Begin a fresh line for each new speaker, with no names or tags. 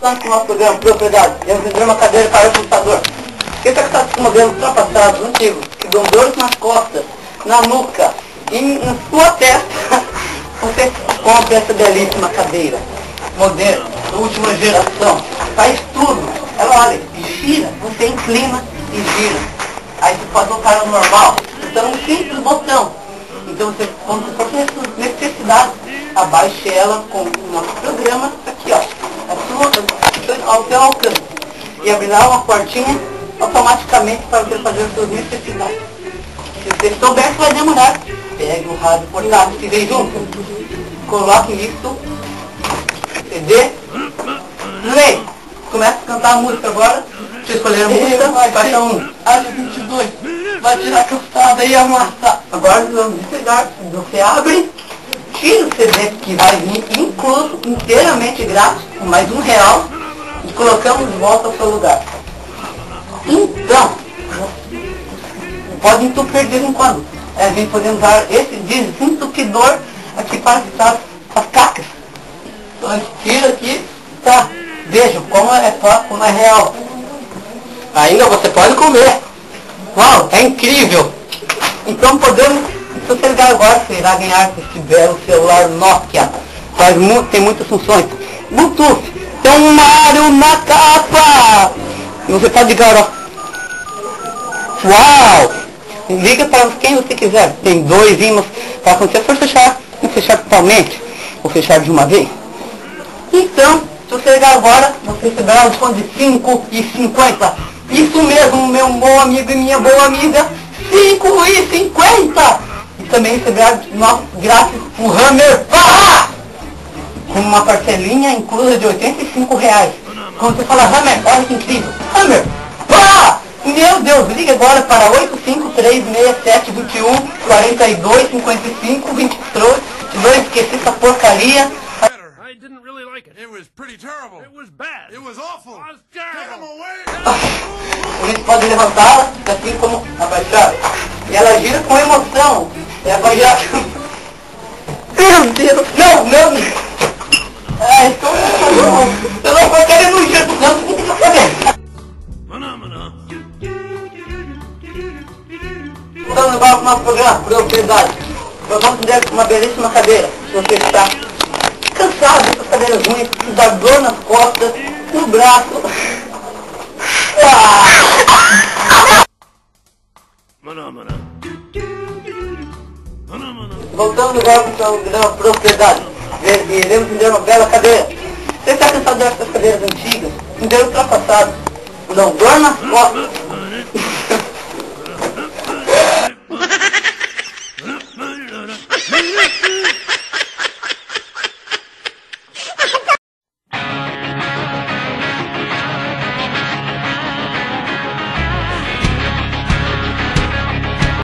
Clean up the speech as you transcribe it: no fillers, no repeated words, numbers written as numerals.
Tanto no nosso programa Propriedade, temos vender uma cadeira para o computador. Quem está com esse modelo ultrapassado, antigo, que dão dores nas costas, na nuca e na sua testa, você compra essa belíssima cadeira. Modelo, última geração, faz tudo. Ela olha, gira, você inclina e gira. Aí você pode voltar ao normal, então um simples botão. Então você, quando você for ter necessidade, abaixe ela com o nosso programa, aqui ó, ao seu alcance. E abrirá uma portinha automaticamente para você fazer as suas necessidades. Se você souber que vai demorar, pegue o rádio portátil que vem junto, coloque isso, CD, play. Começa a cantar a música agora. Deixa eu escolher a música, faixa 1. Área 22. Vai tirar a calçada e amassar. Agora vamos desligar. Você abre, tira o CD que vai vir incluso, inteiramente grátis, com mais R$1, e colocamos de volta ao seu lugar. Então, pode entupir de vez em quando. A gente pode usar esse desentupidor aqui para ficar as cacas. Então a gente tira aqui, tá? Vejam como é fácil, como é real. Ainda você pode comer. Uau, é incrível. Então podemos, se você ligar agora, você irá ganhar esse belo celular Nokia. Tem muitas funções. Bluetooth, tem um Mario na capa. E você pode ligar, ó. Uau! Liga para quem você quiser. Tem 2 ímãs para quando você for fechar, não fechar totalmente, ou fechar de uma vez. Então, se você ligar agora, você receberá um desconto de R$5,50. Isso mesmo, meu bom amigo e minha boa amiga, R$5,50. E também receberá nosso grátis o Hammer Barra, com uma parcelinha inclusa de R$85. Quando você fala Hammer, olha que incrível, Hammer Barra! Meu Deus, liga agora para 8536721425522. Não esqueci essa porcaria.
I didn't really like it. It was pretty terrible. It was bad. It was awful. It was terrible.
A gente pode levantá-la, assim como abaixar. E ela gira com emoção. É vai girar. Meu Deus, não, não. Ai, eu não vou querer no giro, não, você tem que saber. Voltando agora para o nosso programa, Propriedade. Nós vamos ter uma belíssima cadeira. Se você está cansado dessas cadeiras ruins, que dá dor nas costas, no braço. Voltando agora para o programa Propriedade. Iremos vender uma bela cadeira. Você está cansado dessas cadeiras antigas, modelo ultrapassado, não dor nas costas,